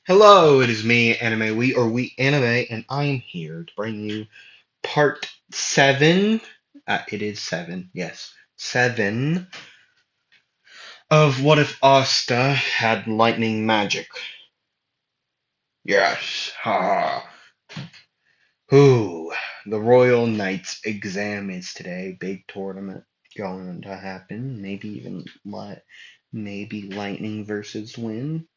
Hello, it is me, Anime We Anime, and I'm here to bring you part seven. It is seven, yes, seven of What If Asta Had Lightning Magic? Yes, ha. Ooh, the Royal Knights exam is today. Big tournament going to happen. Maybe Lightning versus Wind.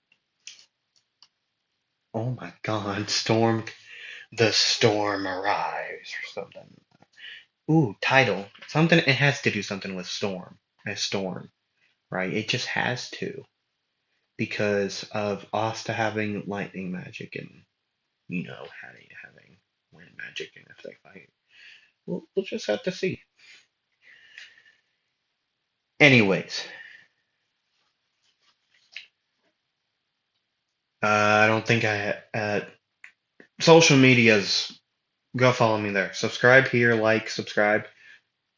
Oh my God, the storm arrives or something. Ooh, title. Something it has to do something with storm. A storm, right? It just has to because of Asta having lightning magic and having wind magic and if they fight. We'll just have to see. Anyways, I don't think social medias. Go follow me there. Subscribe here, subscribe,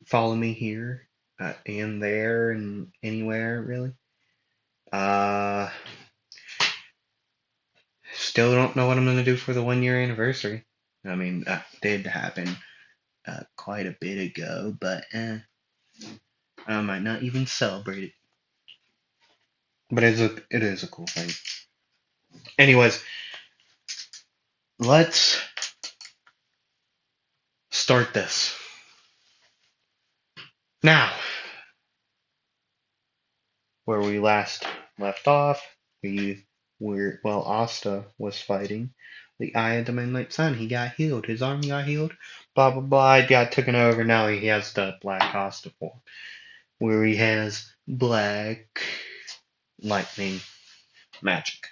follow me here, and there, and anywhere really. Uh, Still don't know what I'm gonna do for the 1 year anniversary. I mean, that did happen quite a bit ago, but I might not even celebrate it. But it is a cool thing. Anyways, let's start this now. Where we last left off, Asta was fighting the Eye of the Midnight Sun. He got healed. His arm got healed. Blah blah blah. It got taken over. Now he has the Black Asta form, where he has black lightning magic.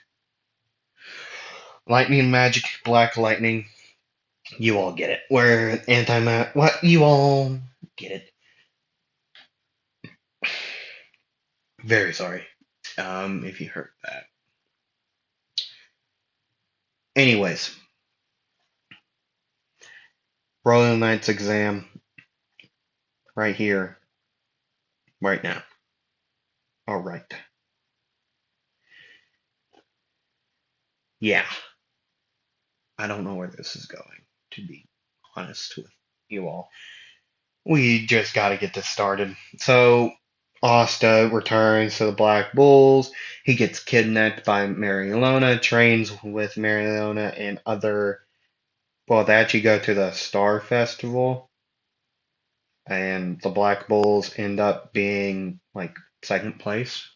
Lightning magic, black lightning. You all get it. Where anti-mat. What? You all get it. Very sorry. If you heard that. Anyways, Royal Knight's exam right here, right now. All right. Yeah, I don't know where this is going, to be honest with you all. We just got to get this started. So, Asta returns to the Black Bulls. He gets kidnapped by Marielona, trains with Marielona and other. Well, they actually go to the Star Festival, and the Black Bulls end up being like second place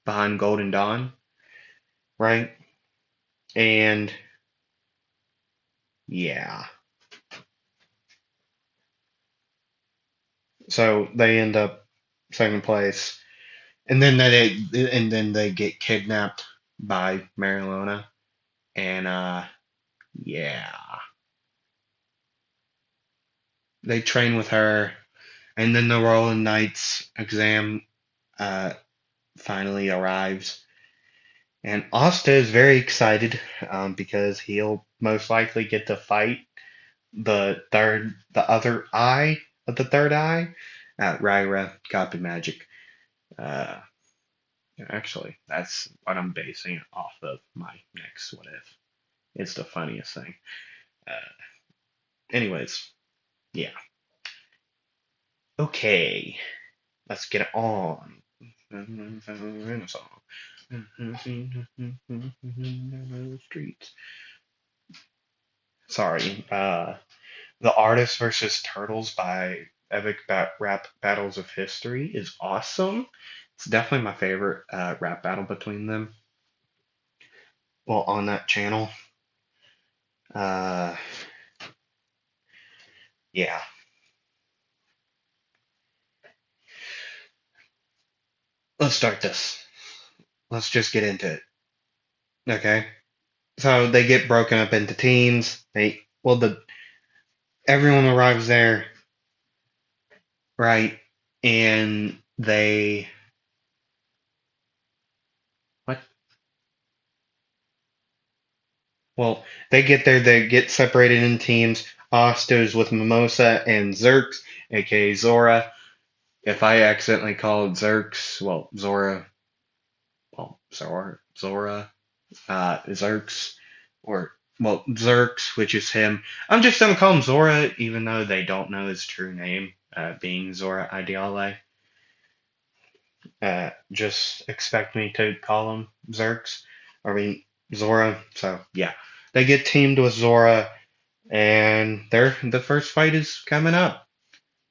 behind Golden Dawn, right? And yeah, so they end up second place, and then they get kidnapped by Marilona, and yeah, they train with her, and then the Royal Knights exam uh finally arrives, and Asta is very excited because he'll most likely get to fight the other eye of the third eye, Raira Copy Magic. Uh, Actually, that's what I'm basing it off of my next what if. It's the funniest thing. Uh, Anyways, yeah. Okay, let's get it on. Streets. Sorry. The Artists versus Turtles by Rap Battles of History is awesome. It's definitely my favorite rap battle between them. Well, on that channel. Uh, yeah. Let's start this. Let's just get into it. Okay. So they get broken up into teams. The everyone arrives there, right? And what? Well, they get there. They get separated in teams. Osto's with Mimosa and Zerx, aka Zora. If I accidentally called Zerx, well, Zora, Zora. Zerks, or well, Zerks, which is him. I'm just gonna call him Zora, even though they don't know his true name, being Zora Ideale. Just expect me to call him Zerks, I mean Zora. So yeah, they get teamed with Zora, and the first fight is coming up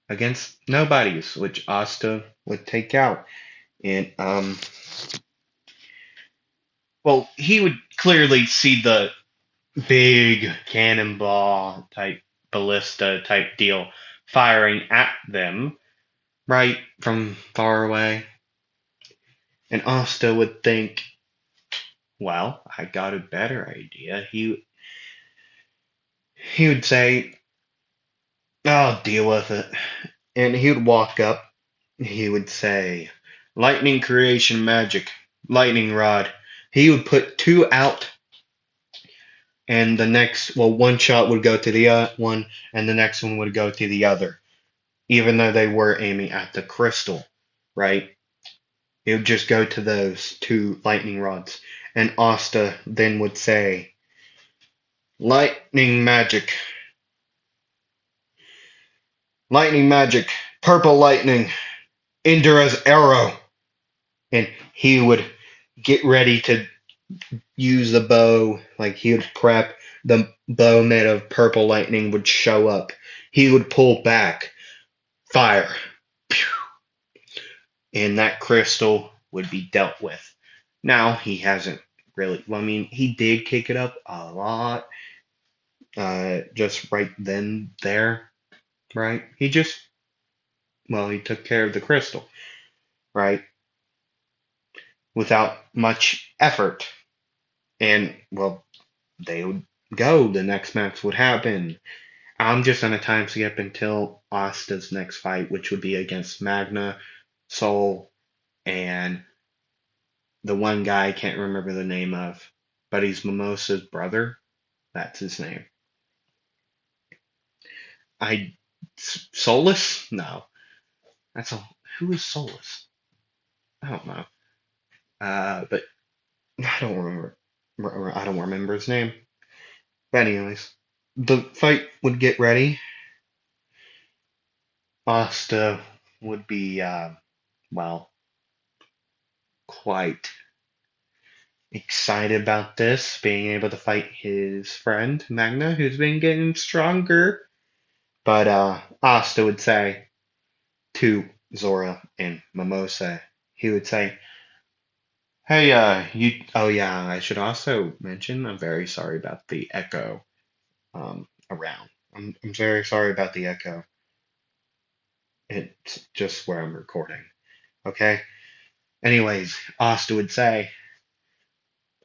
against nobodies, which Asta would take out. And well, he would clearly see the big cannonball type ballista type deal firing at them right from far away. And Asta would think, well, I got a better idea. He would say, I'll deal with it. And he would walk up. He would say, lightning creation magic, lightning rod. He would put two out, and the next, well, one shot would go to the one, and the next one would go to the other, even though they were aiming at the crystal, right? It would just go to those two lightning rods. And Asta then would say, lightning magic, lightning magic, purple lightning, Indira's arrow. And he would get ready to use the bow, like he would prep. The bow made of purple lightning would show up. He would pull back, fire, and that crystal would be dealt with. Now he hasn't really. Well, I mean, he did kick it up a lot, just right then there, right? He took care of the crystal, right, without much effort, and well, they would go. The next match would happen. I'm just on a time skip until Asta's next fight, which would be against Magna, Soul, and the one guy I can't remember the name of, but he's Mimosa's brother. That's his name. I Solus? No, that's a who is Solus? I don't know. But I don't remember. I don't remember his name. But anyways, the fight would get ready. Asta would be well, quite excited about this, being able to fight his friend Magna, who's been getting stronger. But Asta would say to Zora and Mimosa, he would say, "Hey, you. Oh yeah, I should also mention I'm very sorry about the echo around. I'm very sorry about the echo. It's just where I'm recording. Okay. Anyways, Asta would say,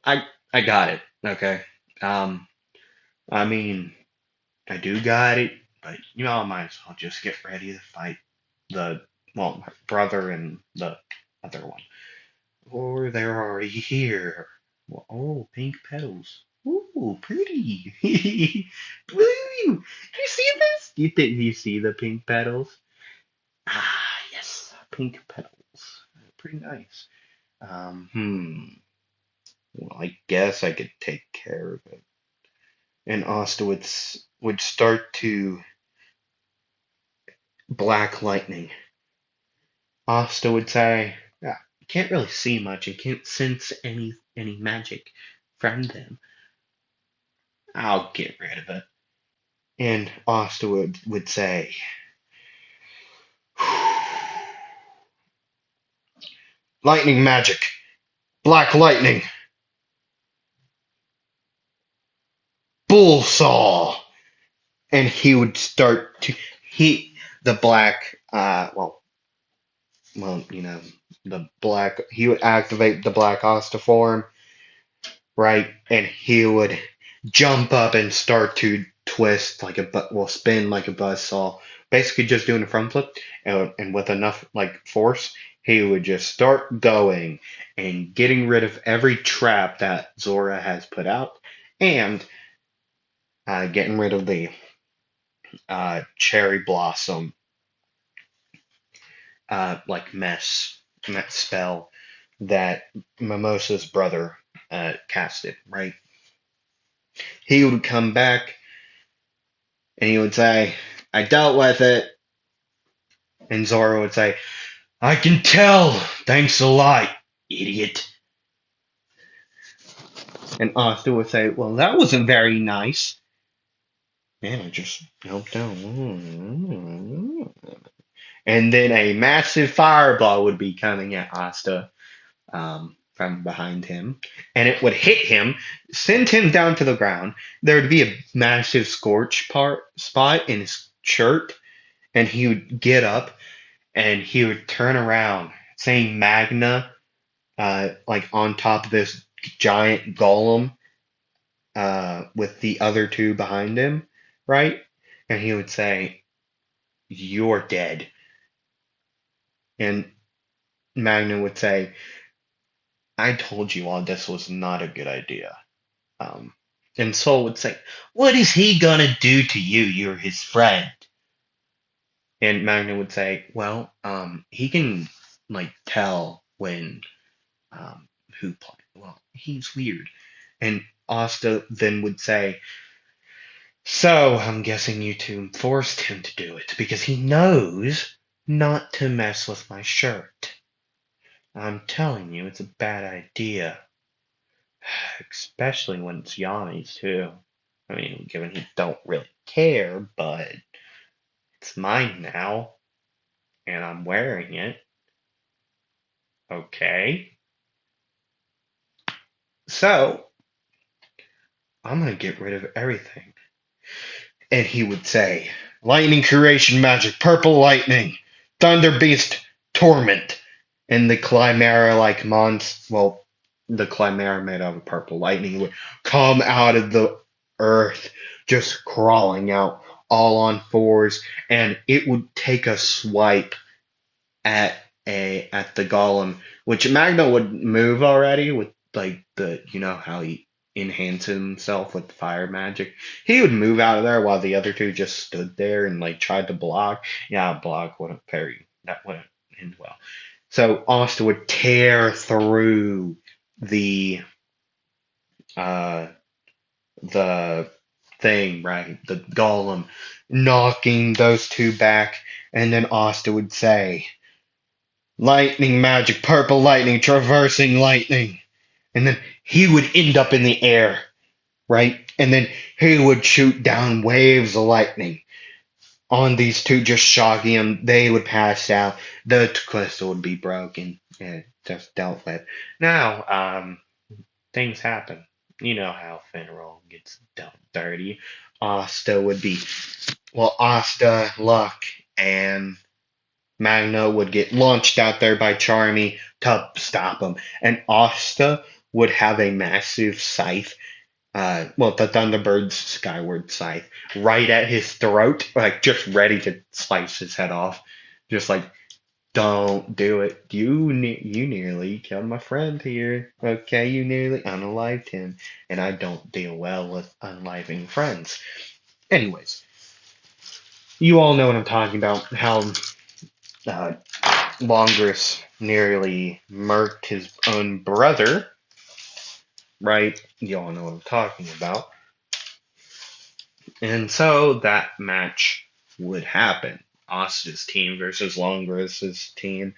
I got it. Okay. Um, I mean, I do got it, but I might as well just get ready to fight the well, my brother and the other one. Or they're already here. Well, oh, pink petals. Ooh, pretty. Woo! Do you see this? You see the pink petals? Ah, yes, pink petals. Pretty nice. Well, I guess I could take care of it. And Asta would start to black lightning. Asta would say, "Yeah, can't really see much and can't sense any magic from them. I'll get rid of it." And Asta would say, lightning magic, black lightning, bull saw. And he would start to the black the black he would activate the black Asta form, right? And he would jump up and start to twist like spin like a buzzsaw, basically just doing a front flip, and with enough like force, he would just start going and getting rid of every trap that Zora has put out, and getting rid of the cherry blossom like mess spell that Mimosa's brother cast it, right? He would come back and he would say, I dealt with it. And Zoro would say, I can tell. Thanks a lot, idiot. And Asta would say, well, that wasn't very nice. Man, I just helped out. And then a massive fireball would be coming at Asta from behind him. And it would hit him, send him down to the ground. There would be a massive scorch spot in his shirt. And he would get up and he would turn around, saying Magna, like on top of this giant golem, with the other two behind him, right? And he would say, you're dead. And Magna would say, I told you all this was not a good idea. Um, and Soul would say, what is he gonna do to you? You're his friend. And Magna would say, well, he can like tell when who played. Well, he's weird. And Asta then would say, so I'm guessing you two forced him to do it because he knows not to mess with my shirt. I'm telling you, it's a bad idea. Especially when it's Yanni's too. I mean, given he don't really care, but it's mine now, and I'm wearing it. Okay. So, I'm gonna get rid of everything. And he would say, lightning creation magic, purple lightning, thunder beast, torment. And the Chimera like monster, well, the Chimera made out of purple lightning would come out of the earth, just crawling out all on fours, and it would take a swipe at the golem, which Magna would move already with like the how he enhances himself with fire magic. He would move out of there while the other two just stood there and like tried to block. Yeah, block wouldn't parry. That wouldn't end well. So Asta would tear through the uh the thing, right? The golem, knocking those two back, and then Asta would say, lightning magic, purple lightning, traversing lightning. And then he would end up in the air, right? And then he would shoot down waves of lightning on these two, just shocking them. They would pass out. The crystal would be broken and just dealt with. Now, things happen. You know how Finral gets dealt dirty. Asta would be, well, Asta, Luck, and Magna would get launched out there by Charmy to stop him. And Asta would have a massive scythe, well, the Thunderbird's skyward scythe, right at his throat, like just ready to slice his head off. Just like, don't do it. You nearly killed my friend here. Okay, you nearly unalived him. And I don't deal well with unaliving friends. Anyways, you all know what I'm talking about. How uh, Longris nearly murked his own brother, right? You all know what I'm talking about. And so that match would happen. Asta's team versus Longris's team.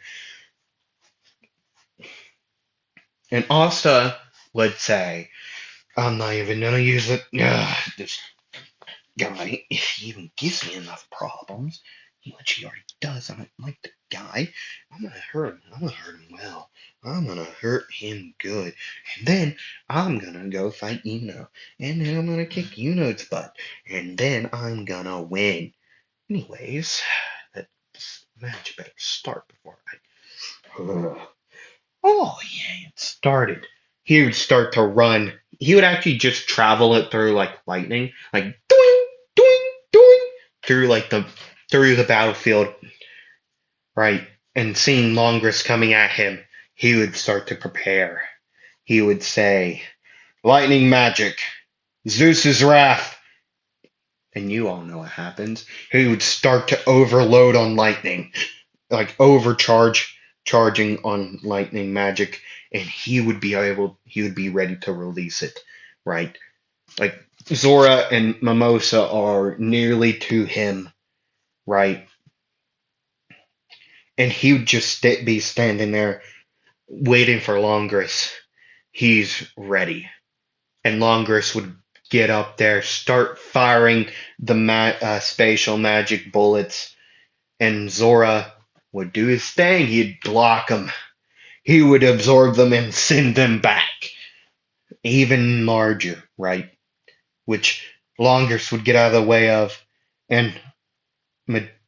And Asta would say, I'm not even gonna use it. This guy, if he even gives me enough problems, which he already does, I don't like the guy. I'm gonna hurt him. I'm gonna hurt him well. I'm gonna hurt him good. And then I'm gonna go fight Yuno. And then I'm gonna kick Yuno's butt. And then I'm gonna win. Anyways, that match better start before I. Oh, yeah, it started. He would start to run. He would actually just travel it through like lightning, like doing, doing, doing, through like through the battlefield, right? And seeing Longris coming at him, he would start to prepare. He would say, lightning magic, Zeus's wrath. And you all know what happens. He would start to overload on lightning, like overcharge charging on lightning magic, and he would be ready to release it, right? Like Zora and Mimosa are nearly to him, right? And he would just be standing there waiting for Longris. He's ready. And Longris would get up there, start firing the spatial magic bullets, and Zora would do his thing. He'd block them. He would absorb them and send them back, even larger, right? Which Longris would get out of the way of, and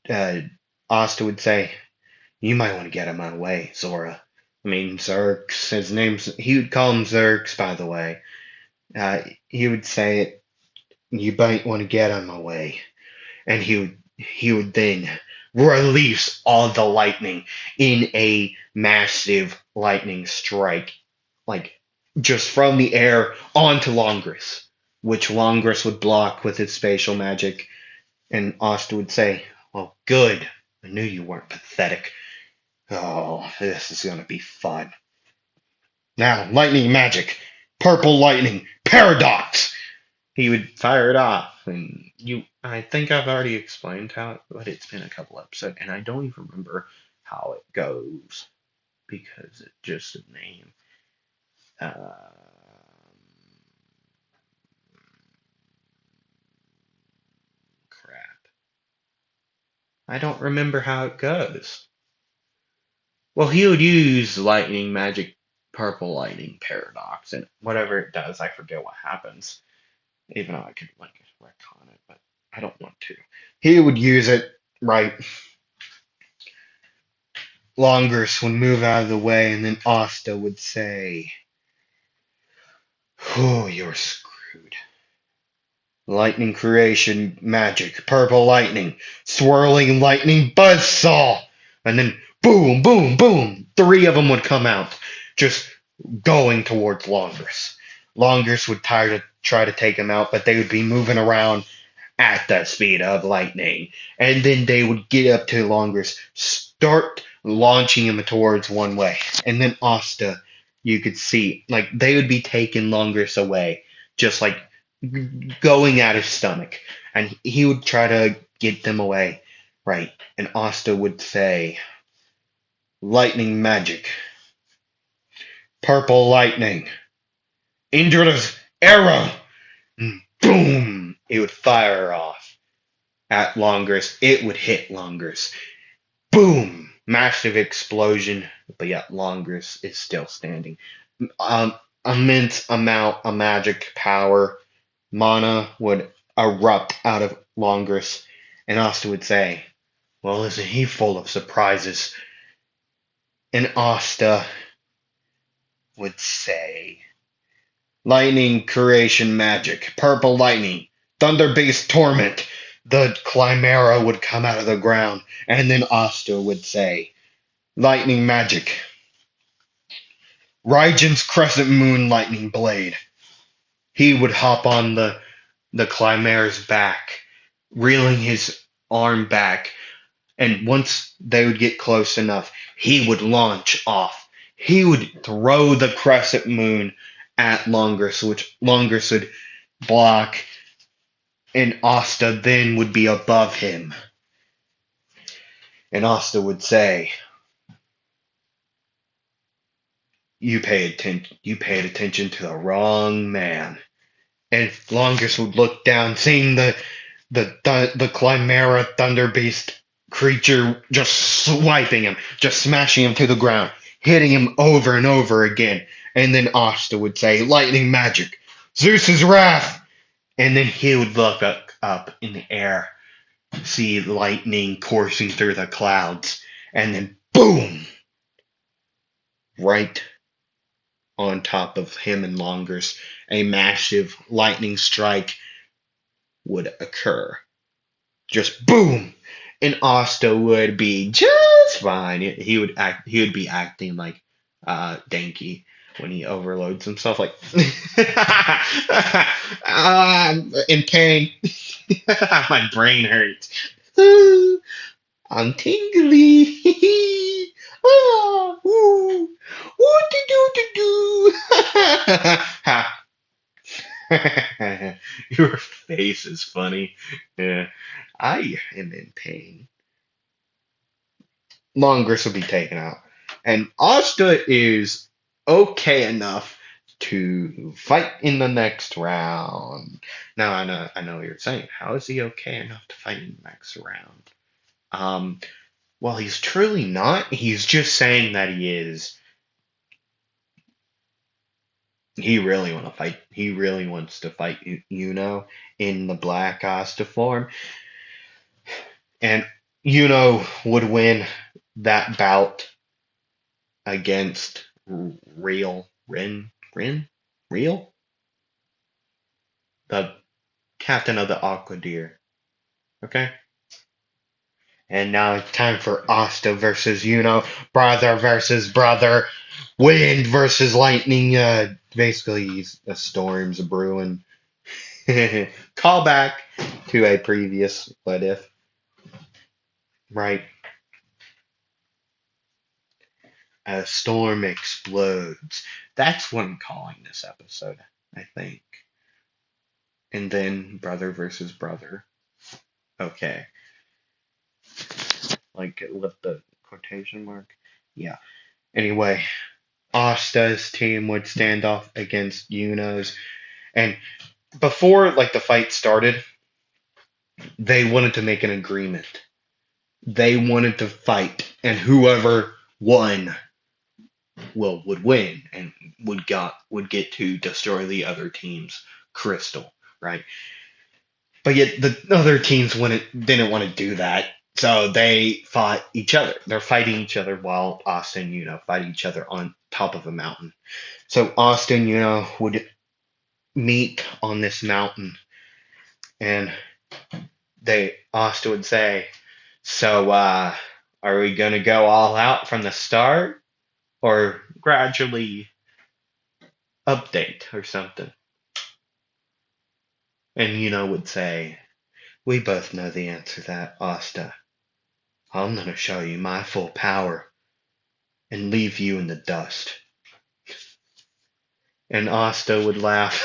uh, Asta would say, "You might want to get him out of the way, Zora." I mean, Zerx, he would call him Zerx, by the way. He would say, "You might want to get him away." And he would then release all the lightning in a massive lightning strike, like just from the air onto Longris, which Longris would block with his spatial magic. And Asta would say, "Well, good. I knew you weren't pathetic. Oh, this is gonna be fun. Now, lightning magic, purple lightning, paradox." He would fire it off, and I think I've already explained how it, but it's been a couple episodes, and I don't even remember how it goes because it's just a name. Um, Crap. I don't remember how it goes. Well, he would use lightning magic, purple lightning paradox, and whatever it does, I forget what happens. Even though I could like retcon it, but I don't want to. He would use it right. Longers would move out of the way, and then Asta would say, "Oh, you're screwed. Lightning creation magic, purple lightning, swirling lightning buzzsaw." And then boom, boom, boom. Three of them would come out, just going towards Longers. Longers would try to take him out, but they would be moving around at the speed of lightning. And then they would get up to Longers, start launching him towards one way. And then Asta, you could see, like, they would be taking Longers away, just like going at his stomach. And he would try to get them away, right? And Asta would say, "Lightning magic, purple lightning, Indra's arrow." And boom! It would fire off at Longers. It would hit Longers. Boom! Massive explosion. But yet Longers is still standing. Um, Immense amount of magic power. Mana would erupt out of Longers. And Asta would say, "Well, isn't he full of surprises?" And Asta would say, "Lightning creation magic, purple lightning, thunder based torment." The Chimera would come out of the ground, and then Asta would say, "Lightning magic, Raijin's crescent moon lightning blade." He would hop on the Chimera's back, reeling his arm back, and once they would get close enough, he would launch off. He would throw the crescent moon at Longris, which Longris would block, and Asta then would be above him. And Asta would say, You paid attention to the wrong man." And Longris would look down, seeing the Chimera Thunder Beast creature just swiping him, just smashing him to the ground, hitting him over and over again. And then Asta would say, "Lightning magic, Zeus's wrath." And then he would look up in the air, see lightning coursing through the clouds, and then boom! Right on top of him and Longers, a massive lightning strike would occur. Just boom! And Asta would be just fine. He would be acting like Danky when he overloads himself, like I'm in pain. My brain hurts. I'm tingly. Ah, ooh, what to do to do? Ha. Your face is funny. Yeah. I am in pain. Longress will be taken out. And Asta is okay enough to fight in the next round. Now I know what you're saying. How is he okay enough to fight in the next round? Um, well, he's truly not. He's just saying that he is. He really want to fight. He really wants to fight in the Black Asta form, and would win that bout against Real Real, the captain of the Aqua Deer. Okay, and now it's time for Asta versus brother versus brother, wind versus lightning. Basically, a storm's brewing. Call back to a previous what if, right? A storm explodes. That's what I'm calling this episode, I think. And then brother versus brother. Okay. Like with the quotation mark. Yeah. Anyway, Asta's team would stand off against Yuno's. And before like the fight started, they wanted to make an agreement. They wanted to fight, and whoever won would win and would get to destroy the other team's crystal, right? But yet the other teams didn't want to do that, so they fought each other. They're fighting each other while Austin, fight each other on top of a mountain. So Austin, would meet on this mountain, and Austin would say, "So, are we gonna go all out from the start, or gradually update or something?" And would say, "We both know the answer to that, Asta. I'm gonna show you my full power and leave you in the dust." And Asta would laugh.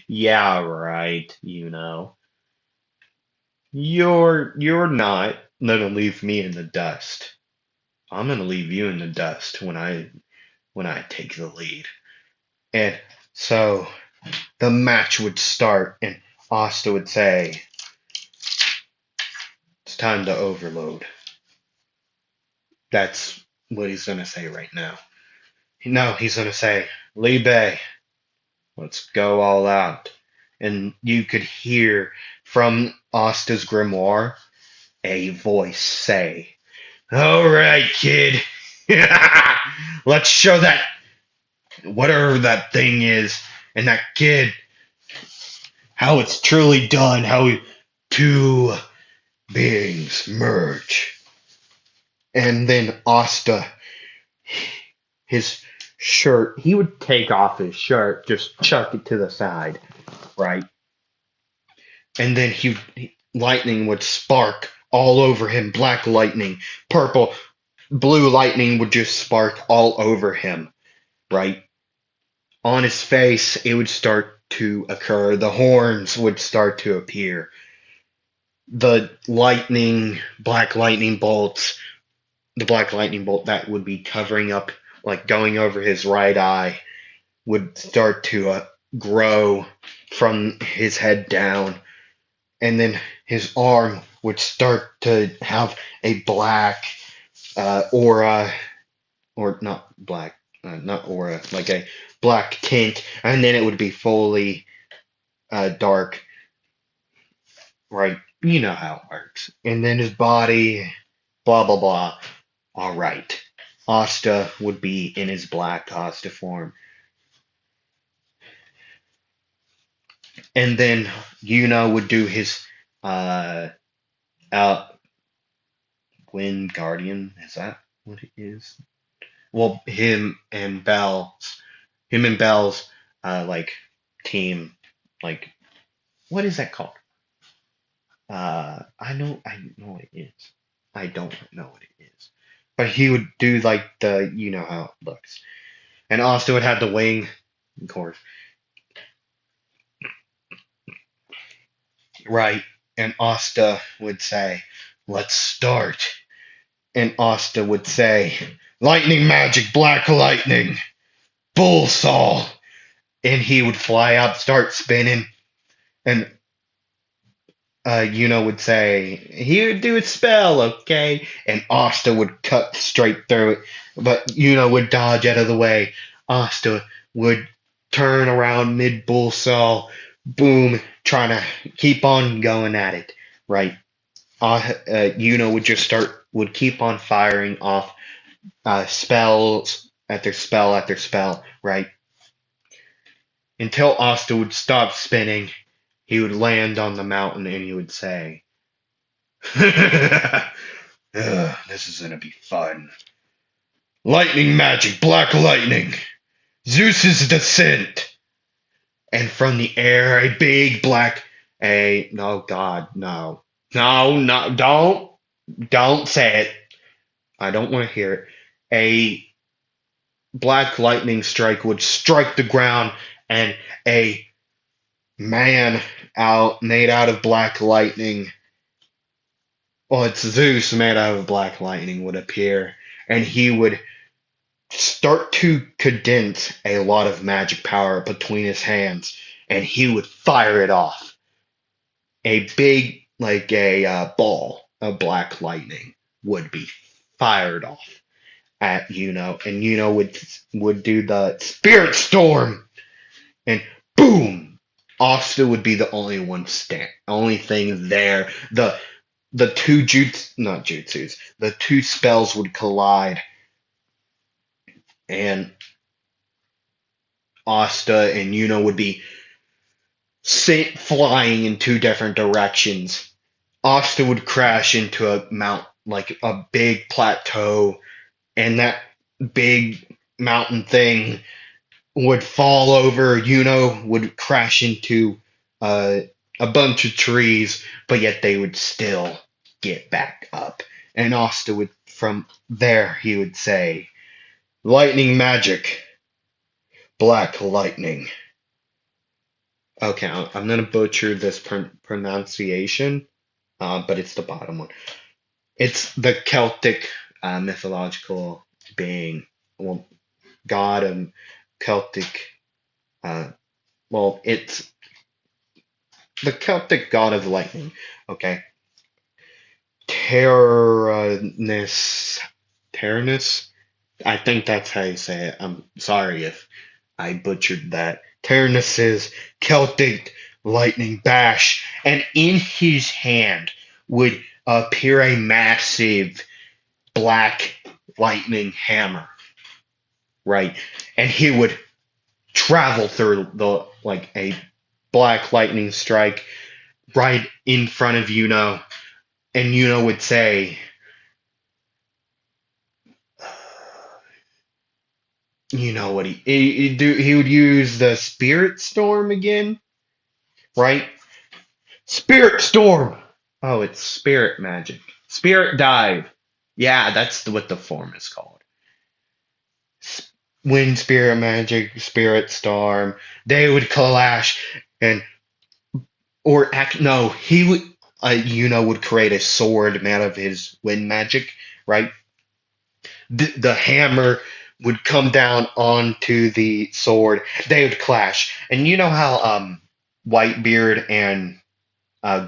Yeah, right, You're not gonna leave me in the dust. I'm gonna leave you in the dust when I take the lead. And so the match would start, and Asta would say, "It's time to overload." That's what he's gonna say right now. No, he's gonna say, "Libe, let's go all out." And you could hear from Asta's grimoire a voice say, "All right, kid. Let's show that whatever that thing is and that kid how it's truly done, how two beings merge." And then Asta, his shirt, he would take off his shirt, just chuck it to the side, right? And then lightning would spark all over him, black lightning, purple, blue lightning would just spark all over him, right? On his face, it would start to occur. The horns would start to appear. The black lightning bolt that would be covering up, like going over his right eye, would start to grow from his head down, and then his arm would start to have a black aura, or not black, not aura, like a black tint, and then it would be fully dark, right? You know how it works. And then his body, blah blah blah. All right, Asta would be in his black Asta form, and then would do his uh out Wind Guardian. Is that what it is? Well, him and Bell's like team, like what is that called? I know what it is. I don't know what it is. but he would do like the, how it looks. And Asta would have the wing, of course, right? And Asta would say, "Let's start." And Asta would say, "Lightning magic, black lightning, bull saw." And he would fly up, start spinning, and would say, "He would do a spell, okay?" And Asta would cut straight through it, but would dodge out of the way. Asta would turn around mid bull saw, boom, trying to keep on going at it, right? Would just would keep on firing off spells after spell after spell, right? Until Asta would stop spinning, he would land on the mountain and he would say, "Ugh, this is gonna be fun. Lightning magic, black lightning, Zeus's descent." And from the air, a big black, no, God, no. No, no, don't say it. I don't want to hear it. A black lightning strike would strike the ground, and a man made out of black lightning, well, it's Zeus made out of black lightning, would appear, and he would start to condense a lot of magic power between his hands, and he would fire it off. A big, like a ball of black lightning would be fired off at and would do the spirit storm, and boom, Asta would be the only thing there. The two not jutsus, the two spells would collide, and Asta and would be flying in two different directions. Asta would crash into a like a big plateau, and that big mountain thing would fall over. Would crash into uh, a bunch of trees, but yet they would still get back up. And Asta would, from there, he would say, "Lightning magic, black lightning." Okay, I'm gonna butcher this pronunciation, but it's the bottom one. It's the Celtic mythological being, well, god of Celtic. Uh, well, it's the Celtic god of lightning. Okay, Tyrannus. Tyrannus. I think that's how you say it. I'm sorry if I butchered that. Tyrannus's Celtic lightning bash, and in his hand would appear a massive black lightning hammer, right? And he would travel through the like a black lightning strike right in front of and would say, what he would use the spirit storm again, right? Spirit storm. Oh, it's spirit magic. Spirit dive. Yeah, that's what the form is called. Wind spirit magic, spirit storm. They would clash, and or act. No, he would. Would create a sword made of his wind magic, right? The hammer would come down onto the sword. They would clash, and you know how Whitebeard and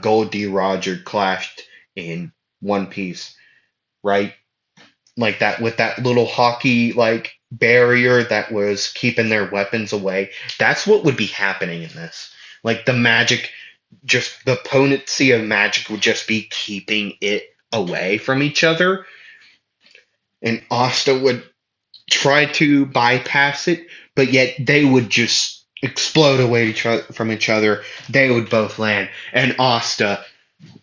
Goldie Roger clashed in One Piece, right? Like that, with that little hockey like barrier that was keeping their weapons away. That's what would be happening in this. Like the magic, just the potency of magic would just be keeping it away from each other. And Asta would try to bypass it, but yet they would just explode away from each other. They would both land, and Asta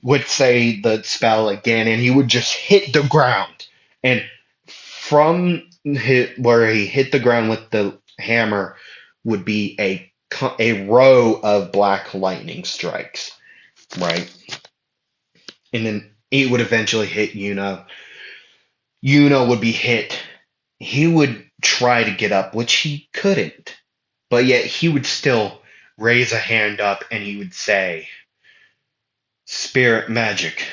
would say the spell again, and he would just hit the ground. And from where he hit the ground with the hammer would be a row of black lightning strikes, right? And then it would eventually hit would be hit, he would try to get up, which he couldn't. But yet he would still raise a hand up and he would say, Spirit magic,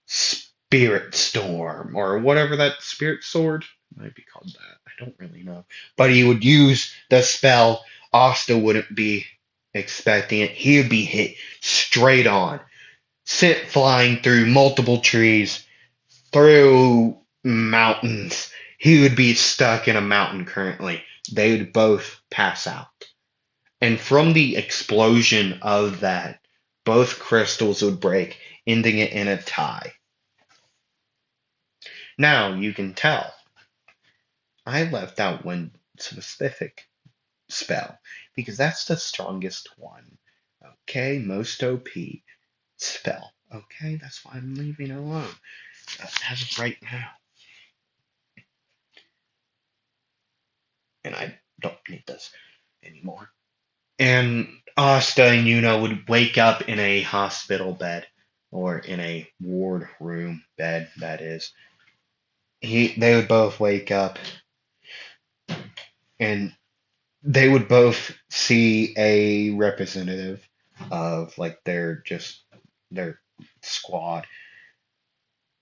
spirit storm, or whatever that spirit sword might be called that. I don't really know. But he would use the spell. Asta wouldn't be expecting it. He would be hit straight on, sent flying through multiple trees, through mountains. He would be stuck in a mountain currently. They would both pass out. And from the explosion of that, both crystals would break, ending it in a tie. Now you can tell I left out one specific spell because that's the strongest one. Okay, most OP spell. Okay, that's why I'm leaving it alone. As of right now. And I don't need this anymore. And Asta and Yuna would wake up in a hospital bed, or in a ward room bed, that is. They would both wake up and they would both see a representative of like their squad,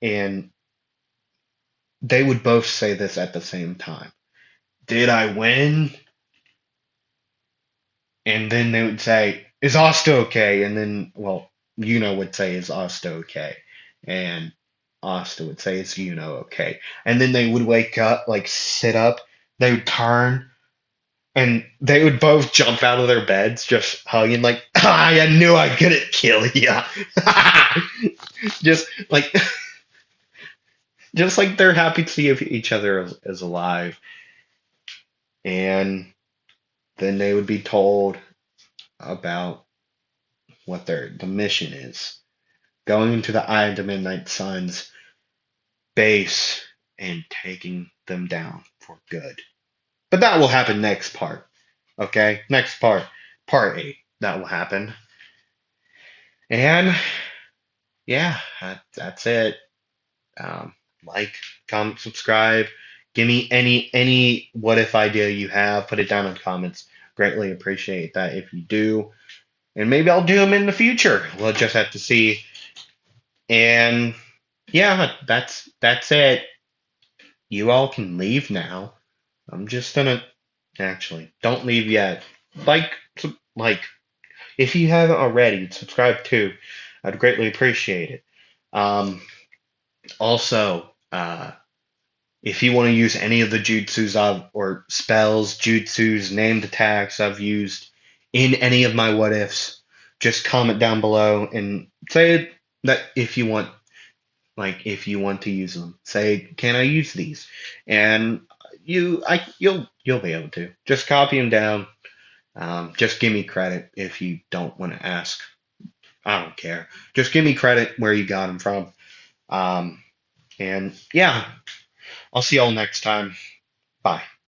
and they would both say this at the same time. Did I win? And then they would say, "Is Asta okay?" And then, well, would say, "Is Asta okay?" And Asta would say, "Is okay?" And then they would wake up, like sit up. They would turn, and they would both jump out of their beds, just hugging, like, I knew I couldn't kill you. just like, just like they're happy to see each other as alive. And then they would be told about what the mission is. Going into the Eye of the Midnight Sun's base and taking them down for good. But that will happen next part. Okay? Next part. Part 8. That will happen. And yeah, that's it. Like, comment, subscribe. Give me any what if idea you have. Put it down in the comments. Greatly appreciate that if you do. And maybe I'll do them in the future. We'll just have to see. And yeah, that's it. You all can leave now. I'm just gonna actually don't leave yet. Like if you haven't already, subscribe too. I'd greatly appreciate it. Um, Also, if you want to use any of the jutsus or spells, jutsus, named attacks I've used in any of my what ifs, just comment down below and say that if you want to use them. Say, can I use these? And you'll be able to. Just copy them down. Just give me credit if you don't want to ask. I don't care. Just give me credit where you got them from. And yeah, I'll see y'all next time. Bye.